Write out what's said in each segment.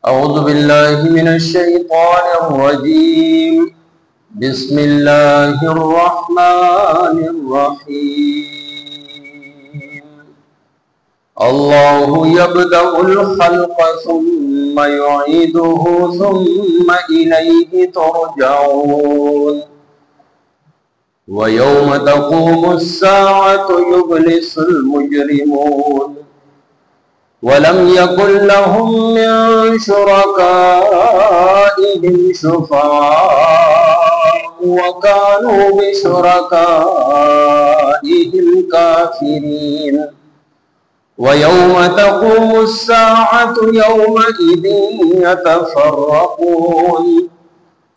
أعوذ بالله من الشيطان الرجيم. بسم الله الرحمن الرحيم. الله يبدأ الخلق ثم يعيده ثم إليه ترجعون. ويوم تقوم الساعة يبلس المجرمون ولم يكن لهم من شركائهم شفعاء وكانوا بشركائهم كافرين. ويوم تقوم الساعة يومئذ يتفرقون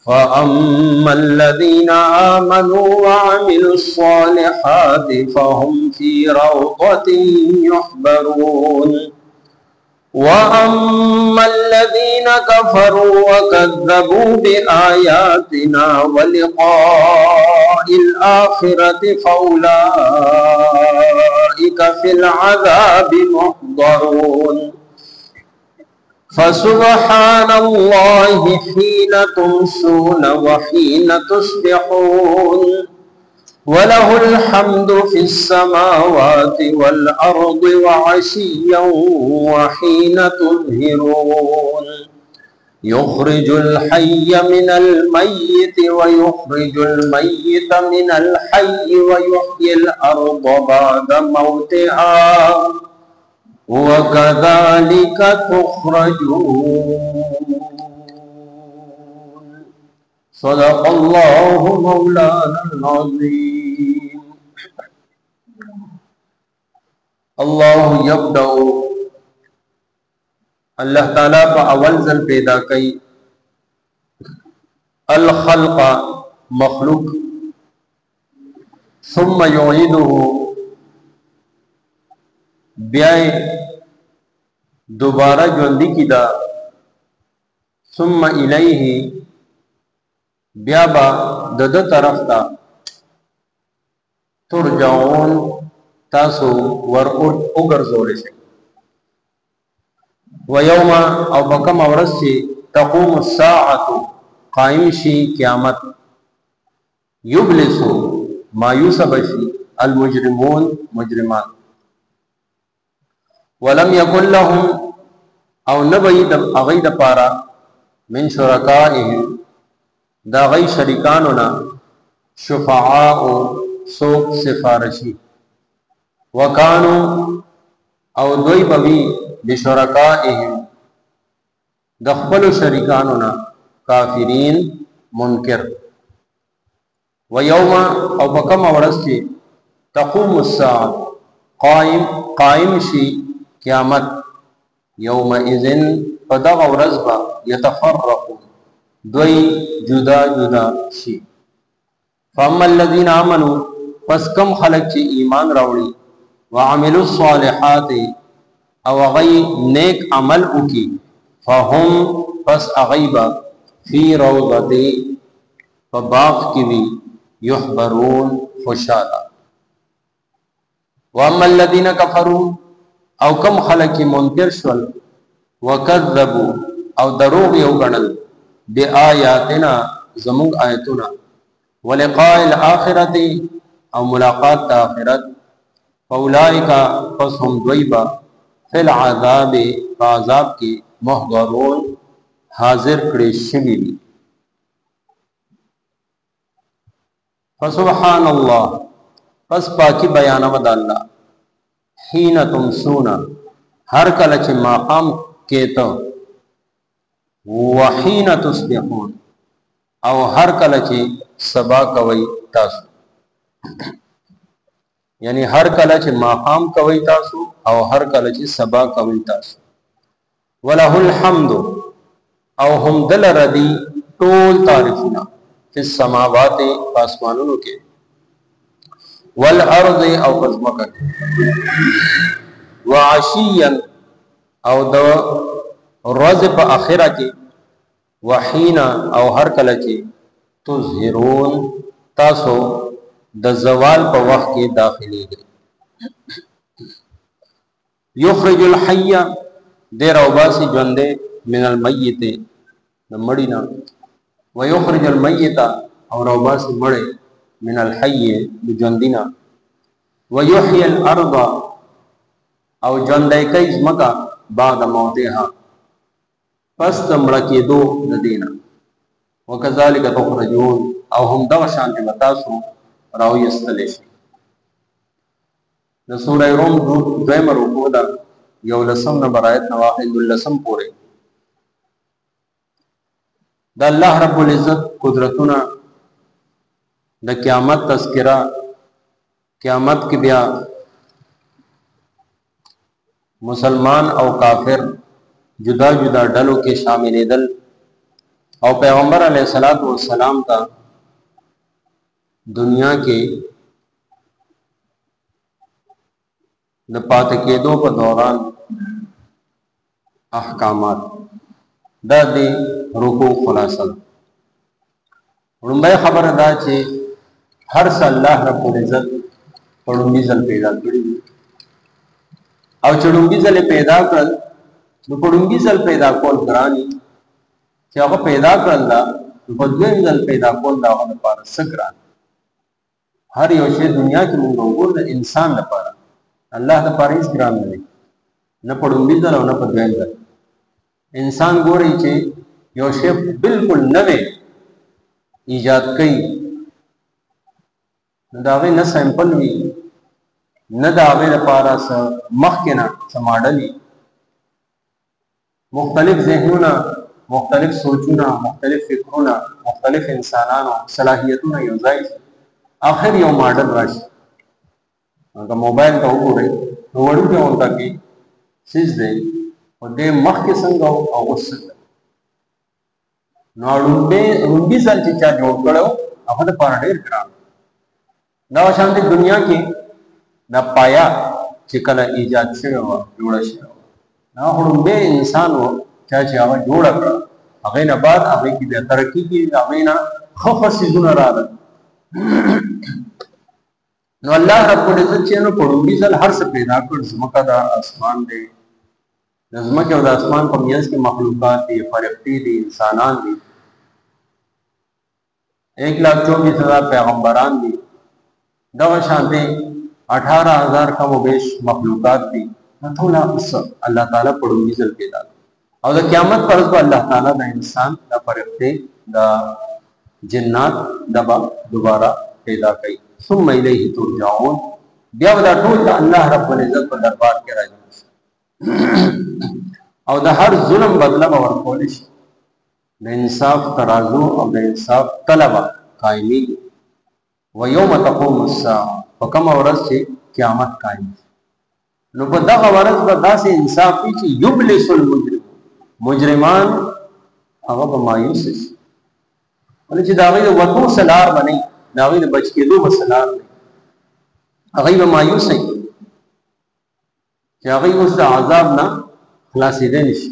فأما الذين آمنوا وعملوا الصالحات فهم في روضة يحبرون. وأما الذين كفروا وكذبوا بآياتنا ولقاء الآخرة فأولئك في العذاب محضرون. فسبحان الله حين تمسون وحين تصبحون وله الحمد في السماوات والأرض وعشيا وحين تظهرون. يخرج الحي من الميت ويخرج الميت من الحي ويحيي الأرض بعد موتها وكذلك تخرجون. صدق الله مولانا العظيم. الله يبدأ اللہ تعالیٰ پا اول ځل پیدا کئی الخلق مخلوق ثم یعیده بیائے دوبارہ جوندی کی دا ثم الیہ بیابا دد طرف تا ترجعون تاسو ور اگر زورے سے. ویوم او بکم ورس سے تقوم الساعت قائم شی قیامت یبلسو مایوس بشی المجرمون مجرمان ولم یکن لهم او نبید اغید پارا من شرکائهم دا غی شریکانونا شفعاء سوک سفارشی وکانو او دوی بوی بشرکائهم دخبل شریکانونا کافرین منکر. ویوم او بکم ورستی تقوم الساعت قائم شی قیامت یوم اذن فدغ ورزبا یتفرقون دوی جدا جدا شی. فاما الذین آمنوا پس کم خلق چی ایمان راوڑی وعملوا الصالحات او اغی نیک عمل اکی فهم پس اغیبا فی روضتی فباغ کیوی یحبرون خوشالا. واما الذین کفروا او کم خلق منکر شول وکذبوا او دروغ یو گنل بی آیاتنا زمونگ آیتنا ولقاء الاخرت او ملاقات تا آخرت فاولائکا پس ہم دویبا فی العذاب فعذاب کی محضرون حاضر کڑی شوی دی. فسبحان اللہ پس پاکی بیانود اللہ حین تمسونا ہر کلچ مقام کیتا وحین تصبحون او ہر کلچ سبا کوئی تاسو یعنی ہر کلچ مقام کوئی تاسو او ہر کلچ سبا کوئی تاسو. وَلَهُ الْحَمْدُ او ہم دل ردی طول تعریفنا فی السماوات پاسمانونو کے والارض او پزمکہ کے وعشیا او دو روز پا آخرہ کے وحینا او ہر کلچ تظہرون تاسو د زوال په وخت کې داخليږي. یخرج الحی دیر او باسی جوندے من المیت د مړی نه، ويخرج المیت او روباس مړی من الحي د ژوندي نه، ويحيي الارض او ژوندی کوي ځمکه بعد موتها پس د مړه کېدو د دې نه، وکذلک تخرجون او هم دغه شانتې به تاسو راویستلی شئ. د سوره روم دویمه رکوع ده 11 نمبر آیت نه واخلئ 12 پورې. د الله رب العزت قدرتونه، د قیامت تذکره، قیامت کې بیا مسلمان او کافر جدا جدا ډلو کې شاملېدل او پیغمبر علیه الصلاۃ والسلام ته دنیا کې د پاتې کېدو په دوران احکامات دا دی رکوع خلاصه. لومړی خبره دا چې هر څه الله رب العزت په لومړي ځل پیدا کړي او چې لومړي ځل پیدا کړل نو په لومړي ځل پیدا کول ګراني، چې هغه پیدا کړل دا په دویم ځل پیدا کول دا هغه لپاره څه ګران. هر یو شی دنیا کې موږ وګورو د انسان لپاره، الله لپاره هیڅ ګران نه دی، نه په لومړي ځل او نه په دویم ځل. انسان ګوري چې یو شی بالکل نوی ایجاد کوي نو د هغې نه سیمپل وي، نه د هغې لپاره څه مخکې نه څه ماډل وي. مختلف ذهنونه، مختلف سوچونه، مختلف فکرونه، مختلف انسانانو صلاحیتونه یو ځای شي، آخر یو ماډل راشي. که موبایل ته وګورئ نو وړوکی غونته کې څیز دی خو دې مخکې څنګه او اوس څنګه، نو لومړي ځل چې چا جوړ کړی و هغه دپاره ډېر ګران. دا شانتې دنیا کې دا پایا چې کله ایجاد شوې وه، جوړه شوې وه، هغه لومړی انسان و چا چې هغه جوړه کړه، هغې نه بعد هغې کې بیا ترقي کېږي، هغې نه ښه ښه څیزونه راغلل. نو الله رب العزت چې نو په لومړي ځل هر څه پیدا کړ، ځمکه ده، اسمان دی، د ځمکې او د اسمان په منځ کې مخلوقات دي، فرښتې دي، انسانان دي، 1,24,000 پیغمبران دي، دغه شانتې 18,000 کم و بیش مخلوقات دي. دا ټول الله تعالی په لومړي ځل پیدا کړ او د قیامت پر ورځ به الله تعالی د انسان، د فرښتې، د جنات دا به دوباره پیدا کوي. ثم الیه ترجعون، بیا به دا ټول د الله رب العزت په دربار کې راځي او د هر ظلم بدله به ورکولی شي. د انصاف ترازو او د انصاف طلبه قایمیږي. ویوم تقوم الساعه، په کومه ورځ چې قیامت قایم شي نو په دغه ورځ به داسې انصاف وي چې یبلس المجرم، مجرمان هغه به مایوس شي، ولې چې د هغوی د وتو څه لار به نه وي، د هغوی د بچ کېدو به څه لار نه وي، هغوی به مایوس وي چې هغوی اوس د عذاب نه خلاصېدی نه شي.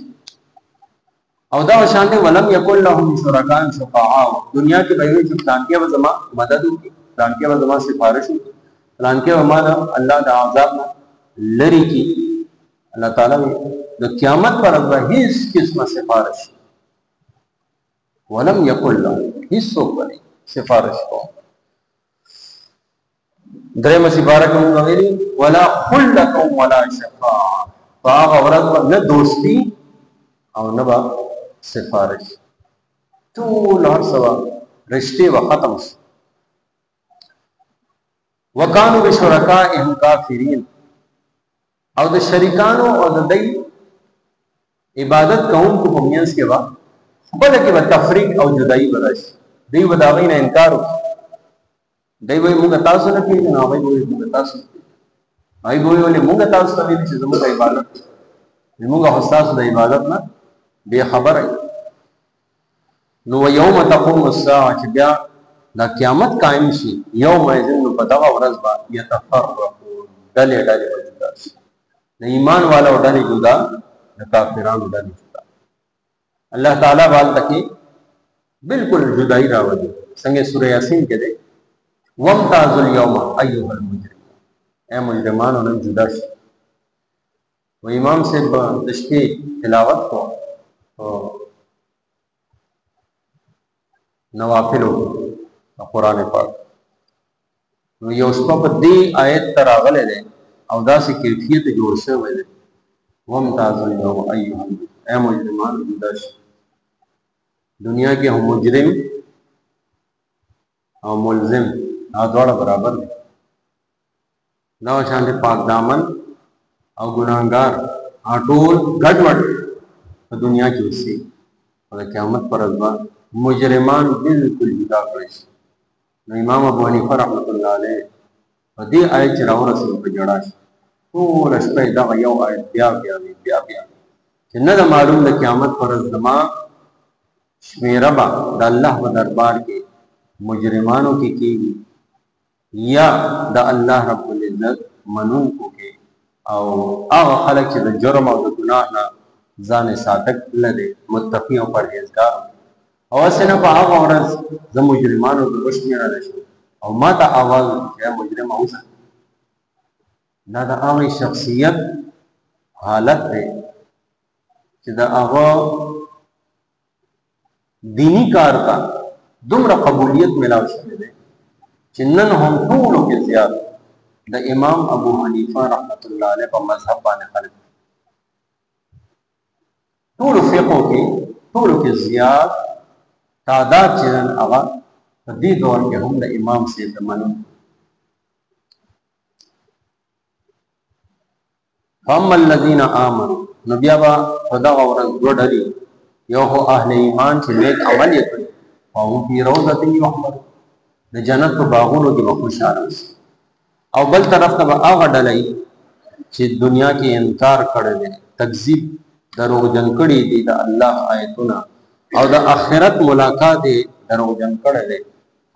او دغه شانتې ولم یکن لهم شرکاء شفعاء، دنیا کې به وایي چې فلانکې به زما مدد وکړي، فلانکې به زما سفارش وکړي، فلانکې به ما د الله د عذاب نه لرې کړي. الله تعالی د قیامت پر ورځ به هېڅ قسمه سفارش ولم یکن لهم، هېڅوک به نه سفارش کوم. درېمه سپاره کې موږ ویلي ولا خلة ولا شفاعة، په هغه ورځ به نه دوستي او نه به سفارش، ټول هر څه به رشتې به ختم شي. وکانو بشرکائهم کافرین، او د شریکانو او د دوی عبادت کوونکو په منځ کې به خپله کې به تفریق او جدایي به راشي. دوی به د هغوی نه انکار وکړي، دوی به وایي موږ تاسو نه پېژنو، هغوی به وایي موږ تاسو نه پېژنو، هغوی به وایي ولې موږ تاسو ته ویلي چې زموږ عبادت، موږ خو ستاسو د عبادت نه بې خبره یو. نو یوم تقوم الساعه، چې بیا دا قیامت قائم شي، یومئذ، نو په دغه ورځ به یتفرقون، ډلې ډلې به جدا شي، د ایمان والو ډلې جدا، د کافرانو ډلې جدا. الله تعالی به هلته کې بالکل جدایي راولي، څنګه سوره یاسین کې دی وامتازوا اليوم ایها المجرمون، اے مجرمانو نن جدا شي. و امام صاحب د شپې تلاوت کو او نوافل قرآن پاک. نو یو شپه په دې آیت ته راغلی دی او داسې کیفیت جوړ شوی دی وامتازوا اليوم ایها ای مجرمان جدا شي. دنیا کې هم مجرم او ملزم دواړه برابر دي. دا شان دي پاک دامن او ګناهګار ټول ګډوډ په دنیا کې اوسي او د قیامت پر ورځ مجرمان بالکل جدا کړي شي. نو امام ابو حنیفه رحمۃ اللہ علیہ په دې آیت چې راورسېد په جړا شي ټوله شپه یې دغه یو آیت بیا چې نه ده معلوم د قیامت پر ورځ زما شمیره به د الله په دربار کې مجرمانو کې کېږي یا د الله رب العزت منونکو کې او هغه خلک چې د جرم او د ګناه نه ځان ساتک لري متقی او پرهیزګار او اسنه په هغه ورځ د مجرمانو د وشمیره نشو او ما ته आवाज چې مجرم اوسه دا د هغه شخصیت حالت دی چې د هغه دینی کار ته دومره قبولیت ملاو شوی دی چې نن هم ټولو کې زیات د امام ابو حنیفه رحمت الله علیه په مذهب باندې خلک ټولو فقهو کې ټولو کې زیات تعداد چې نن هغه په دې دور کې هم د امام صاحب منو. فاما الذين آمنوا نو بیا به په دغه ورځ دوه ډلې یو خو اهل ایمان چې نیک عمل یې کړي او فی روضة یحبرون د جنت په باغونو کې به خوشحاله اوسي او بل طرف ته به هغه ډله چې دنیا کې انکار کړی دی تکذیب دروغجن کړي دي د الله آیتونه او د آخرت ملاقات یې دروغجن کړی دی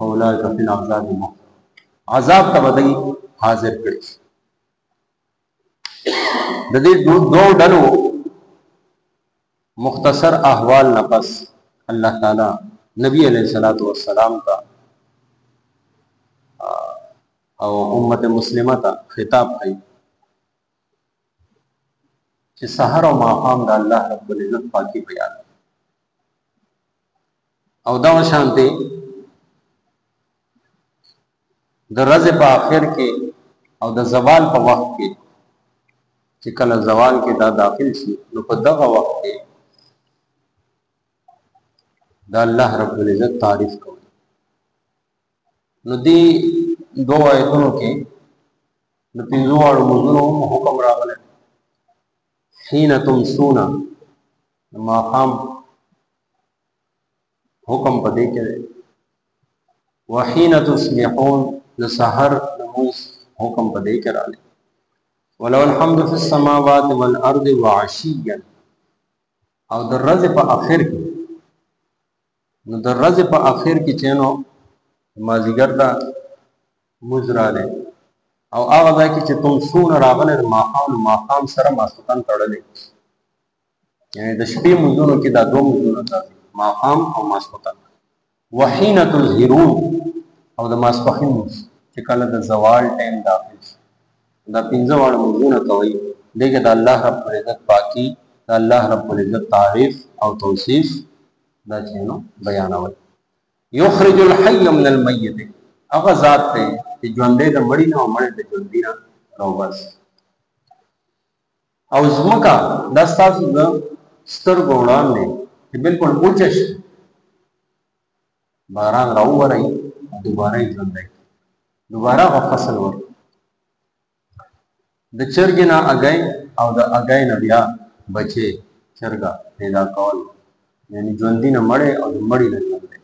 اولئک فی العذاب محضرون عذاب ته به دوی حاضر کړي. د دې دوه ډلو مختصر احوال نه پس الله تعالی نبی علیہ الصلوۃ والسلام کا او امت مسلمه ته خطاب کوي چې سحر او ماقام د الله رب العزت پاکي بیان او دا شانته د ورځې په اخر کې او د زوال په وخت کې چې کله زوال کې دا داخل شي نو په دغه وخت کې دا الله رب العزت تعریف کوي. نو دی دو آیتونو کې د پنځو واړو موضوعونو حکم راغلی. حین تمسون ماقام حکم په دې کې دی وحین تصبحون د سحر نموز حکم په دې کې راغلی. ولو الحمد فی السماوات والارض وعشیا او د ورځې په اخر کې نو د ورځې په اخر کې چې نو مازیګر ته موز راغلی او هغه ځای کې چې تمسون راغلی د ماښام سره ماسخوتن تړلی یعنې د شپې موزونو کې دا دوه موزونه راځي ماښام او ماسخوتن. وحین تظهرون او د ماسپښین موز چې کله د زوال ټایم داخل شي دا پنځه واړه موضوعونه کوي. دې کې د الله رب العزت پاکي د الله رب العزت تعریف او توصیف دا چې نو بیانول. یخرج الحی من المیت هغه ذات دی چې ژوندی د مړي نه او مړی د ژوندي نه راوباسي. او ځمکه دا ستاسو د سترګو وړاندې چې بالکل اوچه شي باران راوورئ دوباره یې ژوندی دوباره هغه فصل ورکړي. د چرګې نه اګی او د اګی نه بیا بچې چرګه پیدا کول یعنی ژوندي نه مړی او د مړي نه ژوندی.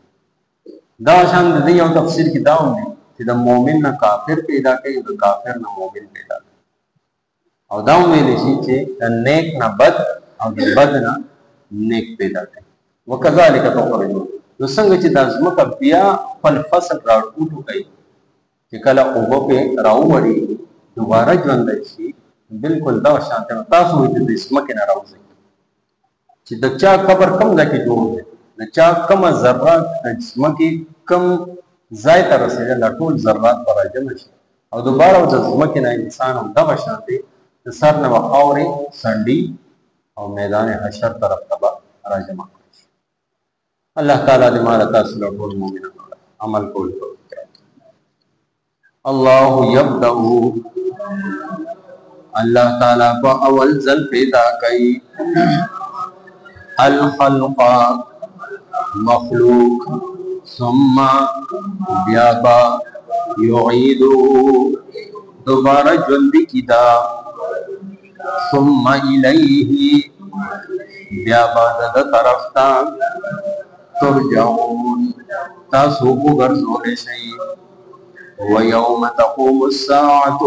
دا شان د دې یو تفسیر کې دا هم دی چې د مؤمن نه کافر پیدا کوي او د کافر نه مؤمن پیدا کوي او دا هم ویلی شي چې د نیک نه بد او د بد نه نیک پیدا کوي. وکذالک تخرجون نو څنګه چې دا ځمکه بیا خپل فصل راټوټو کوي چې کله اوبه پې راووړي دوباره ژوندی شي بالکل دا شانته تاسو وایي چې د ځمکې نه راوځي چې د چا قبر کم ځای کې جوړ دی د چا کمه ذرات د ځمکې کم ځای ته رسېدل ټول ذرات به راجمع شي او دوباره د ځمکې نه انسان هم دغه شانتې د سر نه به خاورې سنډي او میدان حشر طرف ته به راجمع کړی شي. الله تعالی دې مال تاسو له ټول مؤمنانو عمل کول توفیق. الله يبدأ الله تعالی په اول ځل پیدا کوي الخلق مخلوق ثم بیا يعيد دوباره ژوند کیدا ثم الیه بیا بعد د طرف تا ترجعون تاسو وګرځول شئ ويوم تقوم الساعة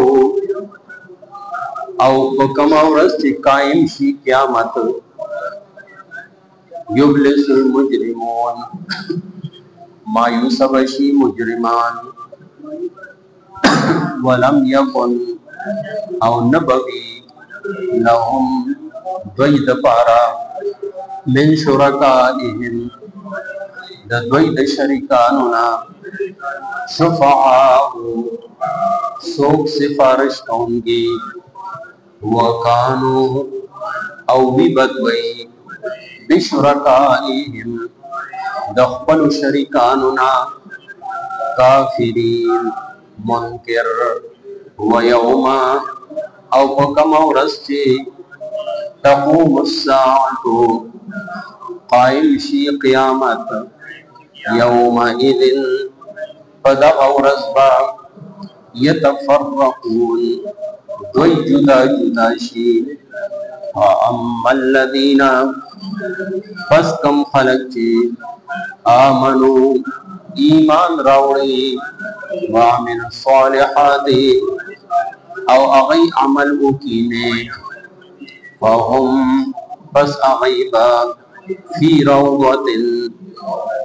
او کما ورځ چې قائم شي قیامت یبلس المجرمون مایوس بشي مجرمان ولم يكن او نبوي لهم دوید پارا من شرکائهم د دوید شریکانونا شفعاء سوک سفارش کونگی وکانو او بی بدوئی بشرکائهم دخپل شریکانونا کافرین منکر ویوم او پکم ورسچی تقوم الساعت قائم شی قیامت یومئذ فدغ ورزبا یتفرقون دوی جدا جدا شی اما الذین پس کم خلق چی آمنو ایمان راوڑی وعمل الصالحات او اغی عمل اکینے فهم پس اغیبا فی روضت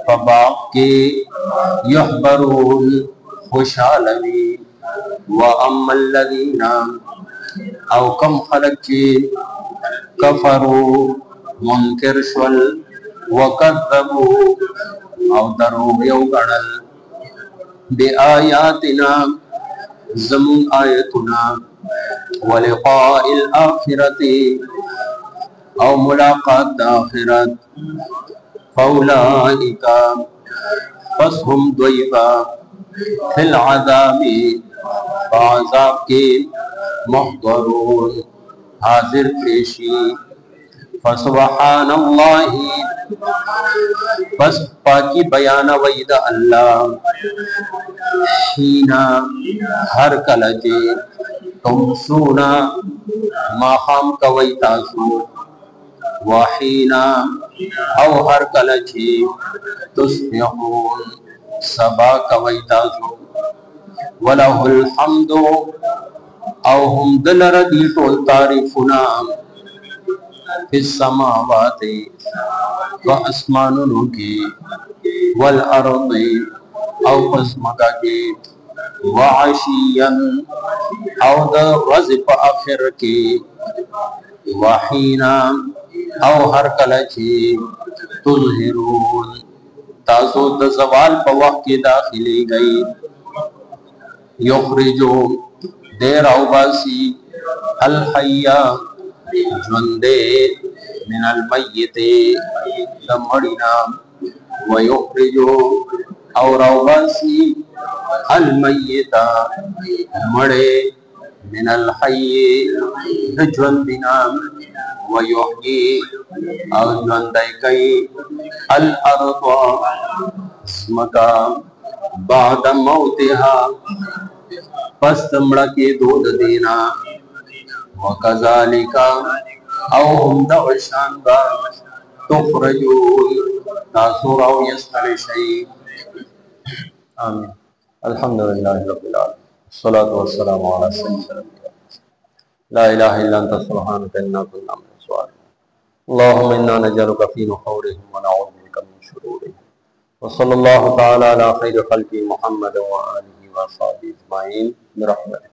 فباق کے یحبرون خوشالوی واما الذین او کم خلق چی کفرو منکر شول وکذبو او دروغ یو گڑل بی آیاتنا زمون آیتنا ولقاء الآخرت او ملاقات آخرت فاولائک پس هم دویبا فی العذاب فعذاب کے محضرون حاضر پیشی فسبحان اللہ بس پاکی بیان وید اللہ حینا ہر کلجے تمسونا ما خام کوئی تاسو وحینا او ہر کلجے تسبحون سبا کوئی تاسو وله الحمد او هم دلر دی ټول تعریفنا فی السماوات و اسمانونو کی والارض او پسمکا کی وعشیا او دا رزق آخر کی وحینا او ہر کلچی تظہرون تاسو دا زوال پا وقت کی داخلی گئی یخرجو دیر او باسی الحیہ جوندے من المیت دمڑینا ویخرجو اور او باسی المیتا مڑے من الحی جوندنا ویحیی او جوندائی کئی الارض اسمکا بعد موتها پس تمڑا کے دود دینا وکذالک او هم دعشان با تخرجون تاثر او یستل شئی آمین الحمدللہ رب العالمين الصلاة والسلام على سيد الأنبياء لا إله إلا أنت سبحانك إنا كنا من الظالمين اللهم إنا نجعلك في نحورهم ونعوذ بك من شرورهم وصلى الله تعالى على خير خلق محمد وآله وصحبه أجمعين برحمتك